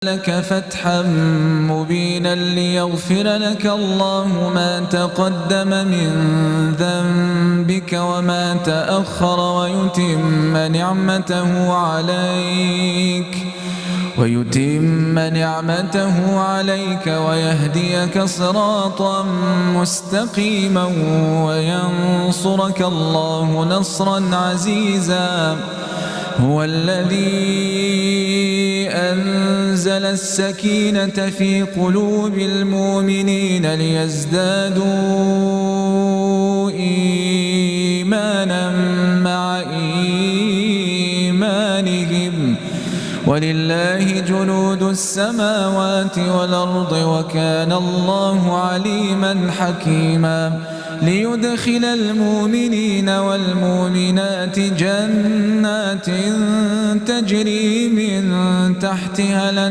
لك فتحا مبينا ليغفر لك الله ما تقدم من ذنبك وما تأخر ويتم نعمته عليك ويهديك صراطا مستقيما وينصرك الله نصرا عزيزا. هو الذي أنزل السكينة في قلوب المؤمنين ليزدادوا إيمانا مع إيمانهم ولله جنود السماوات والأرض وكان الله عليما حكيما. ليدخل المؤمنين والمؤمنات جنات تجري من تحتها الأنهار